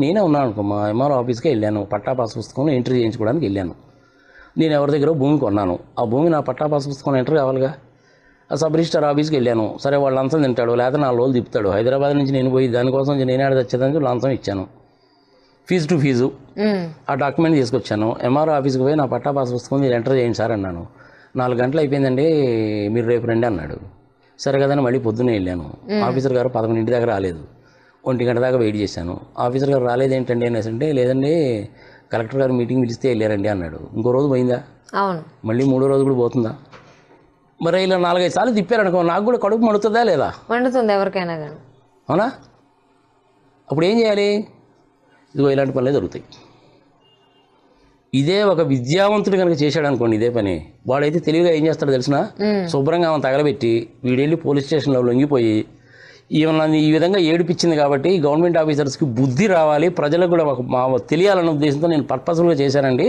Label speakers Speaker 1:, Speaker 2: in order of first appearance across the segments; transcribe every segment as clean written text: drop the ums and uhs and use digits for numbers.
Speaker 1: నేనే ఉన్నాను అనుకో, మా ఎంఆర్ఓ ఆఫీస్కి వెళ్ళాను, పట్టా పాస్ పుస్తకం ఎంట్రీ చేయించుకోవడానికి వెళ్ళాను. నేను ఎవరి దగ్గర భూమి కొన్నాను, ఆ భూమి నా పట్టా పాస్ పుస్తకం ఎంట్రీ కావాలిగా. ఆ సబ్ రిజిస్టర్ ఆఫీస్కి వెళ్ళాను, సరే వాళ్ళు లంచం తింటాడు, లేకపోతే 4 రోజులు తిప్పుతాడు. హైదరాబాద్ నుంచి నేను పోయి దానికోసం నేను ఆడ తెచ్చేదానికి లంచం ఇచ్చాను, ఫీజు టు ఫీజు. ఆ డాక్యుమెంట్ తీసుకొచ్చాను, ఎంఆర్ఓ ఆఫీస్కి పోయి నా పట్టా పాస్ పుస్తకం మీరు ఎంటర్ చేయండి సార్ అన్నాను. 4 గంటలు అయిపోయిందండి, మీరు రేపు రండి అన్నాడు. సరే కదని మళ్ళీ పొద్దున్నే వెళ్ళాను. ఆఫీసర్ గారు 11 దాకా రాలేదు. 1 గంట దాకా వెయిట్ చేశాను. ఆఫీసర్ గారు రాలేదు ఏంటండి అనేసి అంటే, లేదండి కలెక్టర్ గారు మీటింగ్ పిలిస్తే వెళ్ళారండి అన్నాడు. ఇంకో రోజు పోయిందా?
Speaker 2: అవును.
Speaker 1: మళ్ళీ 3వ రోజు కూడా పోతుందా? మరి ఇలా 4-5 సార్లు తిప్పారనుకో, నాకు కూడా కడుపు మండుతుందా లేదా?
Speaker 2: మండుతుంది ఎవరికైనా కానీ.
Speaker 1: అవునా? అప్పుడు ఏం చేయాలి? ఇదిగో ఇలాంటి పనులే దొరుకుతాయి. ఇదే ఒక విద్యావంతుడు కనుక చేశాడు అనుకోండి ఇదే పని, వాడైతే తెలివిగా ఏం చేస్తాడో తెలిసిన, శుభ్రంగా ఆమె తగలబెట్టి వీడెళ్ళి పోలీస్ స్టేషన్లో లొంగిపోయి, ఈమె ఈ విధంగా ఏడిపించింది కాబట్టి గవర్నమెంట్ ఆఫీసర్స్కి బుద్ధి రావాలి, ప్రజలకు కూడా తెలియాలన్న ఉద్దేశంతో నేను పర్పస్ఫుల్గా చేశానండి,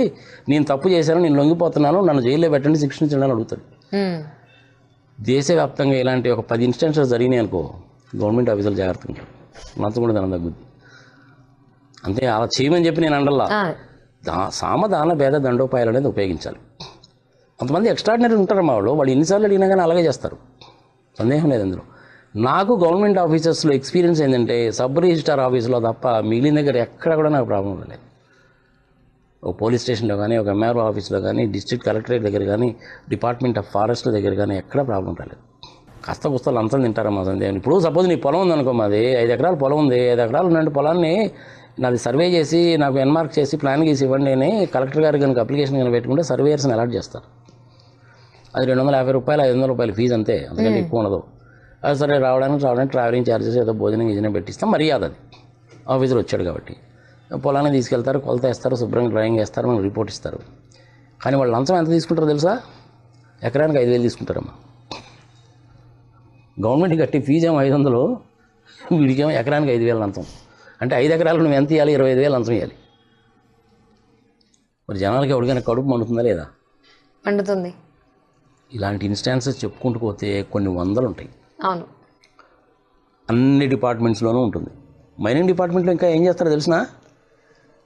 Speaker 1: నేను తప్పు చేశాను, నేను లొంగిపోతున్నాను, నన్ను జైల్లో పెట్టండి, శిక్షించండి అని అడుగుతాడు. దేశవ్యాప్తంగా ఇలాంటి ఒక 10 ఇన్స్టెన్సెస్ జరిగినాయి అనుకో, గవర్నమెంట్ ఆఫీసర్లు జాగ్రత్తగా ఉంటారు, లంచం కూడా దాని తగ్గుద్ది. అంతే, అలా చేయమని చెప్పి నేను అండల్లా. సామదాన భేద దండోపాయాలు అనేది ఉపయోగించాలి. కొంతమంది ఎక్స్ట్రాడినరీ ఉంటారు మా వాళ్ళు ఎన్నిసార్లు అడిగినా కానీ అలాగే చేస్తారు, సందేహం లేదు అందులో. నాకు గవర్నమెంట్ ఆఫీసర్స్లో ఎక్స్పీరియన్స్ ఏంటంటే సబ్ రిజిస్టార్ ఆఫీస్లో తప్ప మిగిలిన దగ్గర ఎక్కడ కూడా నాకు ప్రాబ్లం లేదు. ఒక పోలీస్ స్టేషన్లో కానీ, ఒక ఎంఆర్ఓ ఆఫీస్లో కానీ, డిస్ట్రిక్ట్ కలెక్టరేట్ దగ్గర కానీ, డిపార్ట్మెంట్ ఆఫ్ ఫారెస్ట్ల దగ్గర కానీ ఎక్కడ ప్రాబ్లం రాలేదు. కాస్త పుస్తకాలు లంచం తింటారమ్మా సందేహం. ఇప్పుడు సపోజ్ నీ పొలం ఉందనుకో, మాది 5 ఎకరాల పొలం ఉంది, 5 ఎకరాలు ఉన్నట్టు పొలాన్ని నాది సర్వే చేసి నాకు ఎన్మార్క్ చేసి ప్లాన్ గీసి ఇవ్వండి అని కలెక్టర్ గారికి కనుక అప్లికేషన్ కనుక పెట్టుకుంటే సర్వేయర్స్ని అలాట్ చేస్తారు. అది 250 రూపాయలు 500 రూపాయలు ఫీజు అంతే, అందుకంటే ఎక్కువ ఉండదు. అది సరే రావడానికి ట్రావెలింగ్ ఛార్జెస్ ఏదో భోజనం పెట్టిస్తాం, మర్యాద అది. ఆఫీసర్ వచ్చాడు కాబట్టి పొలాన్ని తీసుకెళ్తారు, కొలత వేస్తారు, శుభ్రంగా డ్రాయింగ్ వేస్తారు, మనకు రిపోర్ట్ ఇస్తారు. కానీ వాళ్ళు లంచం ఎంత తీసుకుంటారో తెలుసా? ఎకరానికి 5,000 తీసుకుంటారమ్మా. గవర్నమెంట్ కట్టి ఫీజు ఏమో 500, వీడికేమో ఎకరానికి 5,000 లంచం. అంటే 5 ఎకరాలకు నువ్వు ఎంత ఇవ్వాలి? 25,000 లంచం ఇవ్వాలి. మరి జనాలకి ఎవరికైనా కడుపు మండుతుందా లేదా?
Speaker 2: మండుతుంది.
Speaker 1: ఇలాంటి ఇన్స్టాన్సెస్ చెప్పుకుంటూ పోతే కొన్ని వందలు ఉంటాయి.
Speaker 2: అవును,
Speaker 1: అన్ని డిపార్ట్మెంట్స్లోనూ ఉంటుంది. మైనింగ్ డిపార్ట్మెంట్లో ఇంకా ఏం చేస్తారో తెలిసిన,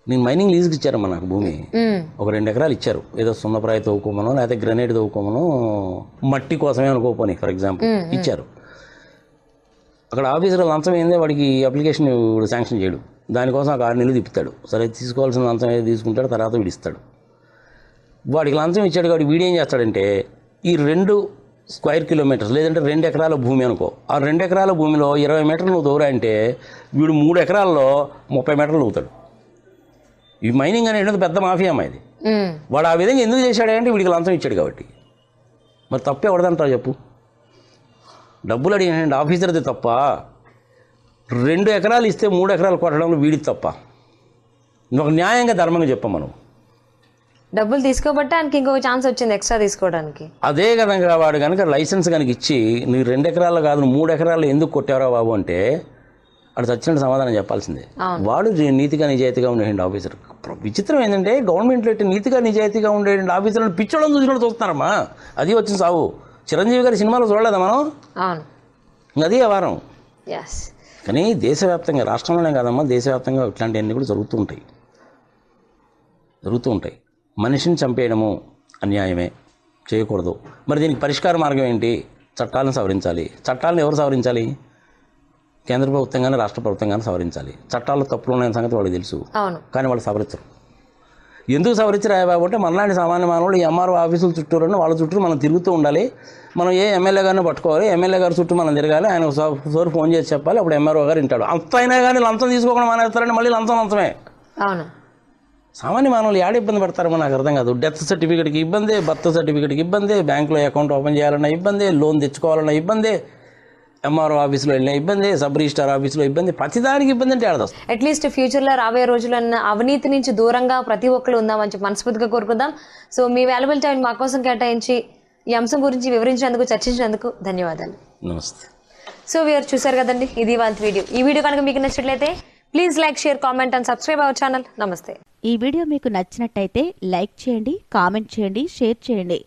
Speaker 1: నేను మైనింగ్ లీజుకి ఇచ్చారమ్మా నాకు భూమి, ఒక 2 ఎకరాలు ఇచ్చారు. ఏదో సున్నప్రాయ తవ్వుకోమనో లేకపోతే గ్రనేడ్ తవ్వుకోమనో, మట్టి కోసమే అనుకోపోని ఫర్ ఎగ్జాంపుల్ ఇచ్చారు. అక్కడ ఆఫీసర్ లంచం ఏందే, వాడికి అప్లికేషన్ శాంక్షన్ చేయడు, దానికోసం ఒక 6 నెలలు తిప్పుతాడు. సరే తీసుకోవాల్సిన లంచం ఏదో తీసుకుంటాడు, తర్వాత విడిస్తాడు. వాడికి లంచం ఇచ్చాడు కాబట్టి వీడేం చేస్తాడంటే, ఈ 2 స్క్వేర్ కిలోమీటర్స్ లేదంటే 2 ఎకరాల భూమి అనుకో, ఆ 2 ఎకరాల భూమిలో 20 మీటర్లు నువ్వు దూరా అంటే వీడు 3 ఎకరాల్లో 30 మీటర్లు అవుతాడు. ఈ మైనింగ్ అనేది పెద్ద మాఫియా అమ్మా ఇది. వాడు ఆ విధంగా ఎందుకు చేశాడంటే వీడికి లంచం ఇచ్చాడు కాబట్టి. మరి తప్పు ఎవరిదంటావు చెప్పు? డబ్బులు అడిగిన ఆఫీసర్ది తప్ప, 2 ఎకరాలు ఇస్తే 3 ఎకరాలు కొట్టడంలో వీడిది తప్ప? నువ్వు న్యాయంగా ధర్మంగా చెప్ప. మనం
Speaker 2: డబ్బులు తీసుకోబట్టే ఆయనకి ఇంకొక ఛాన్స్ వచ్చింది ఎక్స్ట్రా తీసుకోవడానికి. అదే
Speaker 1: కనుక వాడు కనుక లైసెన్స్ కనుక ఇచ్చి నీ 2 ఎకరాలు కాదు 3 ఎకరాలు ఎందుకు కొట్టారో బాబు అంటే అటు చచ్చినట్టు సమాధానం చెప్పాల్సిందే. వాడు నీతిగా నిజాయితీగా ఉండేయండి ఆఫీసర్. విచిత్రం ఏంటంటే గవర్నమెంట్లో నీతిగా నిజాయితీగా ఉండేయండి ఆఫీసర్లను పిచ్చోళ్ళని చూసినట్టు చూస్తున్నారమ్మా. అది వచ్చిన సాగు. చిరంజీవి గారి సినిమాలో చూడలేదా మనం? అది ఆ వారం. కానీ దేశవ్యాప్తంగా, రాష్ట్రంలోనే కాదమ్మా, దేశవ్యాప్తంగా ఇట్లాంటివన్నీ కూడా జరుగుతూ ఉంటాయి. మనిషిని చంపేయడము అన్యాయమే, చేయకూడదు. మరి దీనికి పరిష్కార మార్గం ఏంటి? చట్టాలను సవరించాలి. చట్టాలను ఎవరు సవరించాలి? కేంద్ర ప్రభుత్వం కానీ రాష్ట్ర ప్రభుత్వం కానీ సవరించాలి. చట్టాలు తప్పులు ఉన్న సంగతి వాళ్ళకి తెలుసు, కానీ వాళ్ళు సవరించరు. ఎందుకు సవరించరా బాబు అంటే మనలాంటి సామాన్య మానవులు ఈ ఎంఆర్ఓ ఆఫీసుల చుట్టూరని వాళ్ళ చుట్టూ మనం తిరుగుతూ ఉండాలి. మనం ఏ ఎమ్మెల్యే గారిని పట్టుకోవాలి, ఎమ్మెల్యే గారి చుట్టూ మనం తిరగాలి, ఆయన ఒకసారి ఫోన్ చేసి చెప్పాలి, అప్పుడు ఎంఆర్ఓ గారు వింటాడు. అంత అయినా కానీ లంచం తీసుకోకుండా మానేస్తారండి, మళ్ళీ లంచమే. సామాన్య మానవులు ఏడ ఇబ్బంది పడతారో నాకు అర్థం కాదు. డెత్ సర్టిఫికేట్కి ఇబ్బంది, బర్త్ సర్టిఫికేట్కి ఇబ్బంది, బ్యాంకులో అకౌంట్ ఓపెన్ చేయాలన్న ఇబ్బంది, లోన్ తెచ్చుకోవాలన్న ఇబ్బంది, ఎంఆర్ఓ ఆఫీస్లో వెళ్ళిన ఇబ్బంది, సబ్ రిజిస్టార్ ఆఫీస్లో ఇబ్బంది, ప్రతిదానికి ఇబ్బంది అంటే ఆడదాం.
Speaker 2: అట్లీస్ట్ ఫ్యూచర్లో రాబోయే రోజులన్న అవినీతి నుంచి దూరంగా ప్రతి ఒక్కరు ఉందామని చెప్పి మనస్ఫూర్తిగా కోరుకుందాం. సో మీ వాల్యుబుల్ టైం మా కోసం కేటాయించి ఈ అంశం గురించి వివరించినందుకు, చర్చించినందుకు ధన్యవాదాలు.
Speaker 1: నమస్తే.
Speaker 2: సో వీరు చూసారు కదండి, ఇది వాళ్ళ వీడియో. ఈ వీడియో కనుక మీకు నచ్చినట్లయితే please like, share, comment and subscribe our channel. నమస్తే.
Speaker 3: ఈ వీడియో మీకు నచ్చినట్టయితే లైక్ చేయండి, కామెంట్ చేయండి, షేర్ చేయండి.